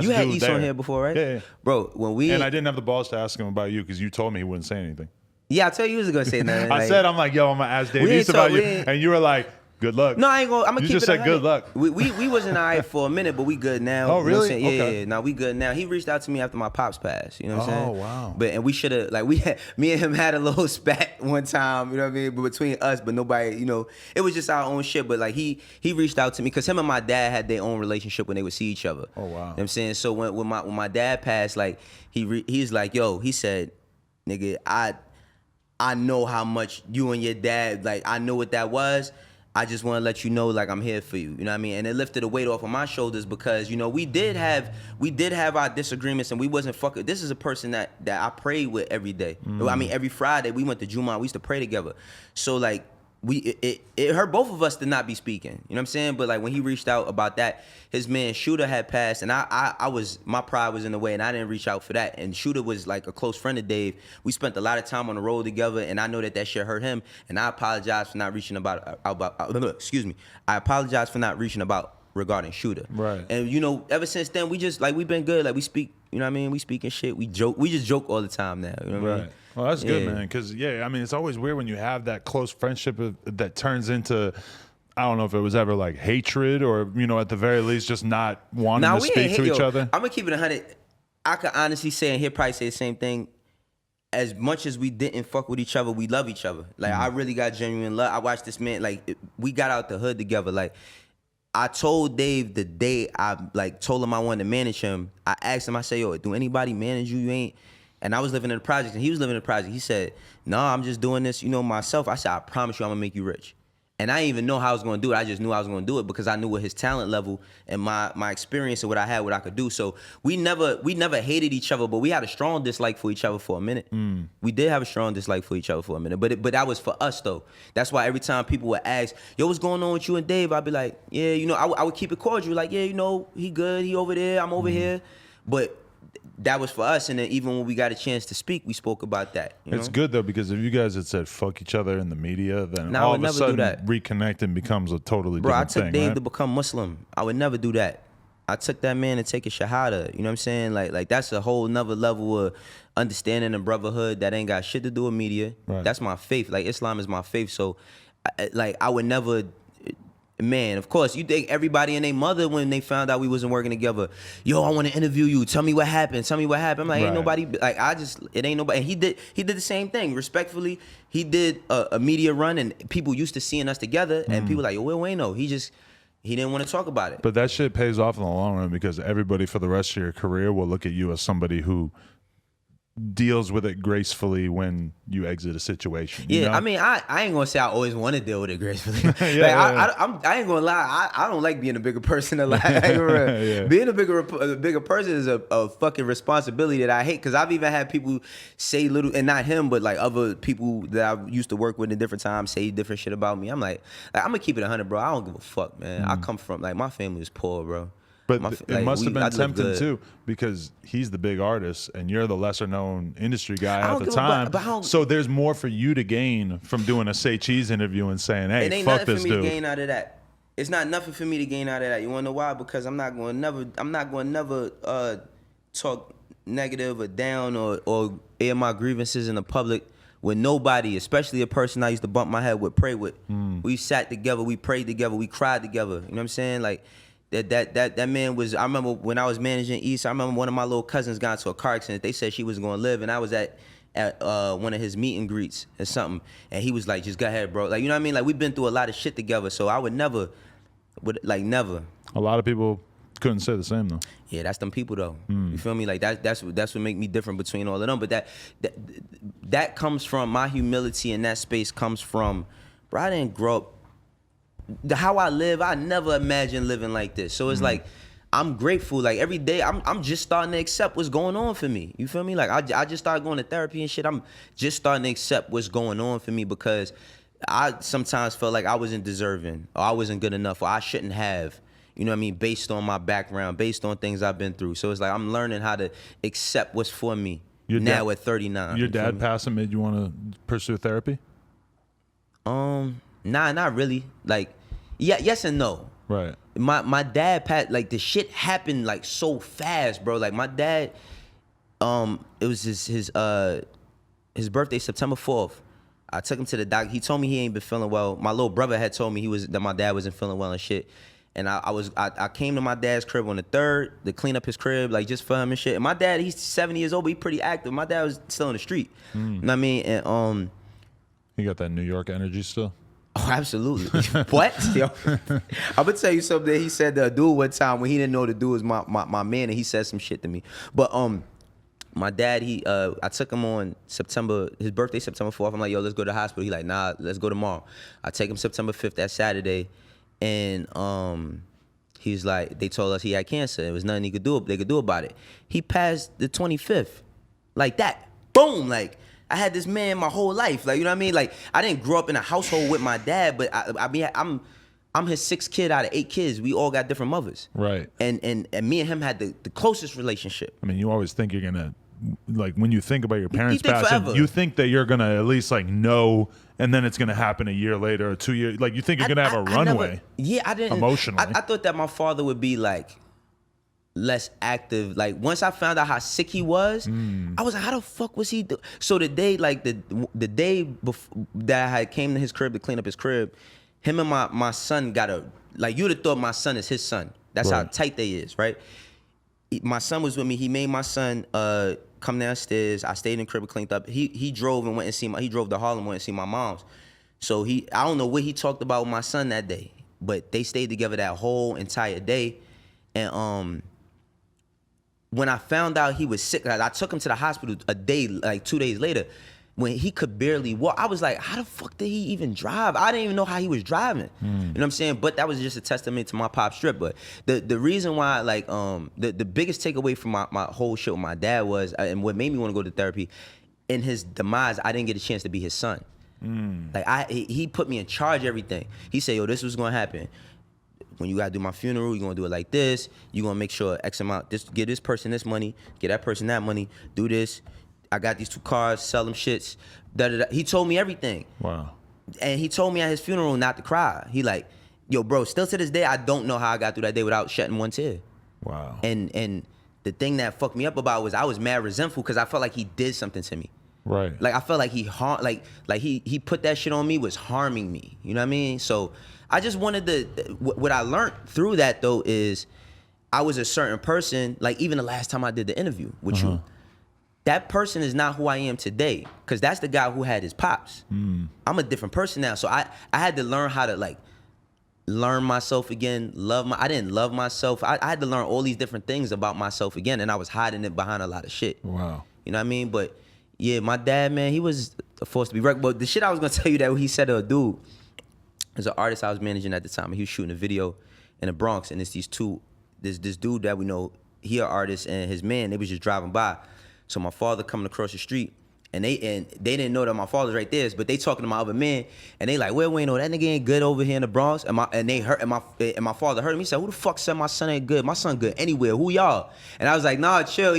You had East on here before, right? Yeah. Bro, when we... And I didn't have the balls to ask him about you because you told me he wouldn't say anything. Yeah, I tell you he was going to say nothing. I said, I'm like, yo, I'm going to ask Dave East about you. And you were like, good luck. No, I ain't gonna. I'm gonna keep it. You just said good luck. We wasn't all right for a minute, but we good now. Oh, really? You know what I'm saying? Okay. Yeah. Now we good now. He reached out to me after my pops passed. You know what I'm saying? Oh, wow. And we should have me and him had a little spat one time. You know what I mean? But between us, but nobody. You know, it was just our own shit. But like he reached out to me because him and my dad had their own relationship when they would see each other. Oh, wow. You know what I'm saying? So when my dad passed, like he's like, yo, he said, nigga, I know how much you and your dad, like, I know what that was. I just want to let you know, like, I'm here for you. You know what I mean? And it lifted a weight off of my shoulders because, you know, we did have our disagreements and we wasn't fucking. This is a person that I prayed with every day. I mean, every Friday we went to Juma. We used to pray together. So like it hurt both of us to not be speaking. You know what I'm saying? But like when he reached out about that, his man Shooter had passed, and my pride was in the way, and I didn't reach out for that. And Shooter was like a close friend of Dave. We spent a lot of time on the road together, and I know that shit hurt him. And I apologize for not reaching excuse me. I apologize for not reaching about regarding Shooter. Right. And you know, ever since then, we just like we've been good. Like we speak. You know what I mean? We speaking shit. We joke. We just joke all the time now. You know what I mean? Well, that's good, man. Because, I mean, it's always weird when you have that close friendship that turns into, I don't know if it was ever like hatred or, you know, at the very least, just not wanting to speak to each other. I'm going to keep it 100. I could honestly say, and he'll probably say the same thing, as much as we didn't fuck with each other, we love each other. Like, I really got genuine love. I watched this man, like, we got out the hood together. Like, I told Dave the day I, like, told him I wanted to manage him, I asked him, I said, yo, do anybody manage you? You ain't... And I was living in the project, and he was living in the project. He said, no, I'm just doing this, you know, myself. I said, I promise you I'm going to make you rich. And I didn't even know how I was going to do it. I just knew I was going to do it because I knew what his talent level and my experience and what I had, what I could do. So we never hated each other, but we had a strong dislike for each other for a minute. We did have a strong dislike for each other for a minute. But that was for us, though. That's why every time people would ask, yo, what's going on with you and Dave? I'd be like, yeah, you know, I would keep it cordial. Like, yeah, you know, he good. He over there. I'm over here. But that was for us, and then even when we got a chance to speak, we spoke about that. It's good, though, because if you guys had said fuck each other in the media, then all of a sudden reconnecting becomes a totally different thing. Bro, I took Dave to become Muslim. I would never do that. I took that man to take a shahada. You know what I'm saying? Like that's a whole nother level of understanding and brotherhood that ain't got shit to do with media. Right. That's my faith. Like, Islam is my faith. So, I would never... Man, of course, you think everybody and their mother, when they found out we wasn't working together, yo, I want to interview you. Tell me what happened. I'm like, ain't nobody, like, it ain't nobody. And he did the same thing. Respectfully, he did a media run, and people used to seeing us together, and people like, yo, where Wayno? He didn't want to talk about it. But that shit pays off in the long run because everybody for the rest of your career will look at you as somebody who deals with it gracefully when you exit a situation. Yeah, you know? I mean, I ain't gonna say I always want to deal with it gracefully. I ain't gonna lie. I don't like being a bigger person alive. Being a bigger person is a fucking responsibility that I hate. Because I've even had people say little, and not him, but like other people that I used to work with in different times say different shit about me. I'm like I'm gonna keep it 100, bro. I don't give a fuck, man. I come from, like, my family is poor, bro. But it must have been tempting too, because he's the big artist and you're the lesser known industry guy at the time. So there's more for you to gain from doing a Say Cheese interview and saying, hey, it ain't fuck nothing this for me dude. to gain out of that. It's not nothing for me to gain out of that. You wanna know why? Because I'm not gonna never talk negative or down or air my grievances in the public with nobody, especially a person I used to bump my head with, pray with. We sat together, we prayed together, we cried together. You know what I'm saying? Like, that man was, I remember when I was managing East, I remember one of my little cousins got into a car accident. They said she was going to live, and I was at one of his meet and greets or something, and he was like, just go ahead, bro. Like, you know what I mean? Like, we've been through a lot of shit together, so I would never. A lot of people couldn't say the same, though. Yeah, that's them people, though. You feel me? Like, that's what make me different between all of them. But that comes from, my humility in that space comes from, bro, I didn't grow up, how I live, I never imagined living like this. So it's like, I'm grateful. Like, every day, I'm just starting to accept what's going on for me. You feel me? Like, I just started going to therapy and shit. I'm just starting to accept what's going on for me because I sometimes felt like I wasn't deserving or I wasn't good enough or I shouldn't have. You know what I mean? Based on my background, based on things I've been through. So it's like I'm learning how to accept what's for me now at 39. Your dad passing made you want to pursue therapy? Nah, not really. Like, yeah, yes and no. Right. My dad passed, like the shit happened like so fast, bro. Like my dad, it was his birthday, September 4th. I took him to the doctor. He told me he ain't been feeling well. My little brother had told me that my dad wasn't feeling well and shit. And I came to my dad's crib on the 3rd to clean up his crib, like just for him and shit. And my dad, he's 70 years old, but he's pretty active. My dad was still in the street. You know what I mean? And you got that New York energy still? Oh, absolutely. What? Yo, I'm gonna tell you something. He said to a dude one time when he didn't know the dude was my man, and he said some shit to me. But my dad, I took him on his birthday, September 4th. I'm like, yo, let's go to the hospital. He like, nah, let's go tomorrow. I take him September 5th, that Saturday. And he's like, they told us he had cancer. There was nothing they could do about it. He passed the 25th, like that. Boom, like I had this man my whole life, like you know what I mean. Like I didn't grow up in a household with my dad, but I'm his 6th kid out of 8 kids. We all got different mothers, right? And me and him had the closest relationship. I mean, you always think you're gonna, like when you think about your parents passing, you think that you're gonna at least like know. And then it's gonna happen a year later or 2 years. Like you think you're gonna have a runway. I didn't. Emotionally, I thought that my father would be like less active. Like once I found out how sick he was, I was like, how the fuck was he? So the day, like the day before that I had came to his crib to clean up his crib, him and my son got like you'd have thought my son is his son. That's right. How tight they is, right? My son was with me. He made my son come downstairs. I stayed in the crib and cleaned up. He drove and went and he drove to Harlem, went and see my mom's. So I don't know what he talked about with my son that day, but they stayed together that whole entire day. And when I found out he was sick, I took him to the hospital a day, like 2 days later, when he could barely walk. I was like, how the fuck did he even drive? I didn't even know how he was driving. You know what I'm saying? But that was just a testament to my pop strip. But the reason why, like, the biggest takeaway from my whole shit with my dad was, and what made me want to go to therapy, in his demise, I didn't get a chance to be his son. Like, he put me in charge of everything. He said, yo, this was gonna happen. When you gotta do my funeral, you're gonna do it like this. You're gonna make sure X amount, give this person this money, give that person that money, do this. I got these 2 cars, sell them shits. He told me everything. Wow. And he told me at his funeral not to cry. He like, yo, bro, still to this day, I don't know how I got through that day without shedding one tear. Wow. And the thing that fucked me up about was I was mad resentful because I felt like he did something to me. Right. Like I felt like he he put that shit on me, was harming me. You know what I mean? So I just wanted what I learned through that though is I was a certain person. Like even the last time I did the interview with you, that person is not who I am today, because that's the guy who had his pops. I'm a different person now. So I had to learn how to like learn myself again, I didn't love myself. I had to learn all these different things about myself again, and I was hiding it behind a lot of shit. Wow. You know what I mean? But yeah, my dad, man, he was a force to be reckoned. But the shit I was gonna tell you that he said to a dude, there's an artist I was managing at the time, and he was shooting a video in the Bronx, and it's this dude that we know, he an artist, and his man, they was just driving by. So my father coming across the street, and they didn't know that my father's right there, but they talking to my other man, and they like, well, Wayno, that nigga ain't good over here in the Bronx. And my father heard him. He said, who the fuck said my son ain't good? My son good anywhere. Who y'all? And I was like, nah, chill.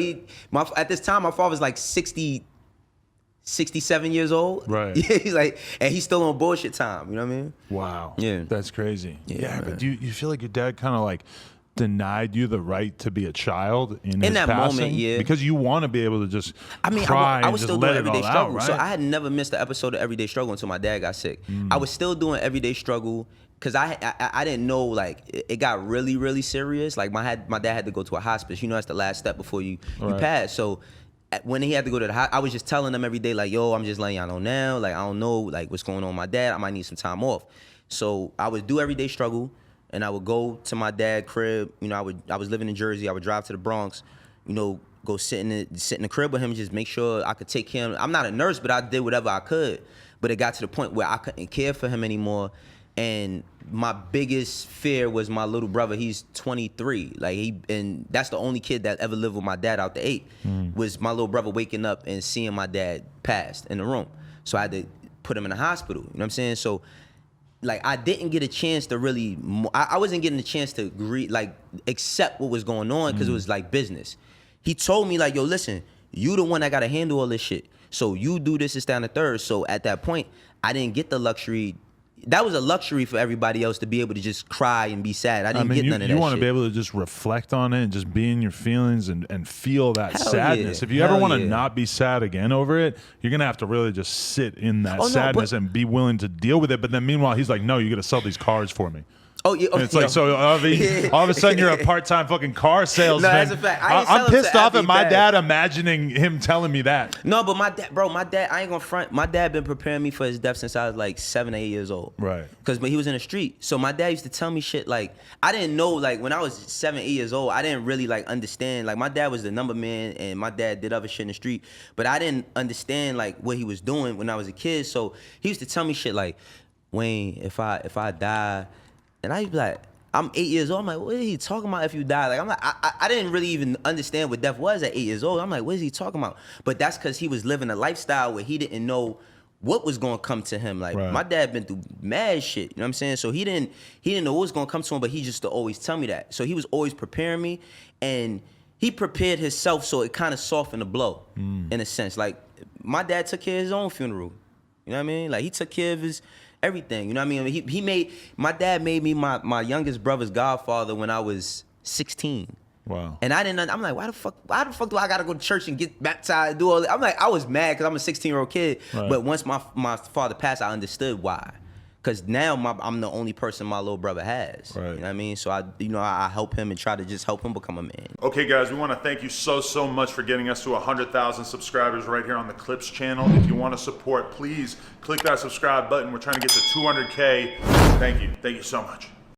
At this time, my father's like 67 years old. Right. Yeah, he's like, and he's still on bullshit time. You know what I mean? Wow. Yeah. That's crazy. Yeah, but do you feel like your dad kind of like denied you the right to be a child in his that passing? moment? Yeah, because you want to be able to just cry I was and still just doing let it Everyday all Struggle, out, right? so I had never missed an episode of Everyday Struggle until my dad got sick. I was still doing Everyday Struggle because I didn't know, like, it got really, really serious. Like my dad had to go to a hospice. You know, that's the last step before you pass. So when he had to go to the hospital, I was just telling them every day, like, yo, I'm just letting y'all know now. Like, I don't know, like, what's going on with my dad. I might need some time off. So I would do Everyday Struggle, and I would go to my dad's crib. You know, I was living in Jersey. I would drive to the Bronx, you know, go sit in the crib with him, just make sure I could take care of him. I'm not a nurse, but I did whatever I could. But it got to the point where I couldn't care for him anymore. And my biggest fear was my little brother. He's 23. And that's the only kid that ever lived with my dad out the 8, was my little brother waking up and seeing my dad passed in the room. So I had to put him in the hospital. You know what I'm saying? So, like, I didn't get a chance to really, I wasn't getting a chance to accept what was going on, because it was like business. He told me, like, yo, listen, you the one that got to handle all this shit. So you do this, down the third. So at that point, I didn't get the luxury that was a luxury for everybody else to be able to just cry and be sad. I didn't get none of that. You want shit. to be able to just reflect on it and just be in your feelings and feel that Hell sadness. yeah. If you Hell ever want to yeah. not be sad again over it, you're gonna have to really just sit in that sadness and be willing to deal with it. But then meanwhile, he's like, no, you got to sell these cars for me. Oh yeah, and it's like, so all of a sudden you're a part-time fucking car salesman. No, that's a fact. I'm pissed off at my dad imagining him telling me that. No, but my dad, I ain't gonna front. My dad been preparing me for his death since I was like 7, 8 years old. Right. Because he was in the street. So my dad used to tell me shit like, I didn't know, like when I was 7, 8 years old, I didn't really like understand. Like my dad was the number man and my dad did other shit in the street, but I didn't understand like what he was doing when I was a kid. So he used to tell me shit like, Wayne, if I die, and I'd be like, I'm 8 years old. I'm like, what are he talking about if you die? Like, I'm like, I didn't really even understand what death was at 8 years old. I'm like, what is he talking about? But that's because he was living a lifestyle where he didn't know what was gonna come to him. Like, my dad been through mad shit. You know what I'm saying? So he didn't know what was gonna come to him, but he just to always tell me that. So he was always preparing me, and he prepared himself so it kind of softened the blow in a sense. Like, my dad took care of his own funeral. You know what I mean? Like, he took care of his everything, you know what I mean? My dad made me my youngest brother's godfather when I was 16. Wow. And I'm like, why the fuck do I gotta go to church and get baptized, do all that? I'm like, I was mad because I'm a 16-year-old kid. Right. But once my father passed, I understood why. Because now I'm the only person my little brother has. Right. You know what I mean? So I help him and try to just help him become a man. Okay, guys, we want to thank you so much for getting us to 100,000 subscribers right here on the Clips channel. If you want to support, please click that subscribe button. We're trying to get to 200K. Thank you so much.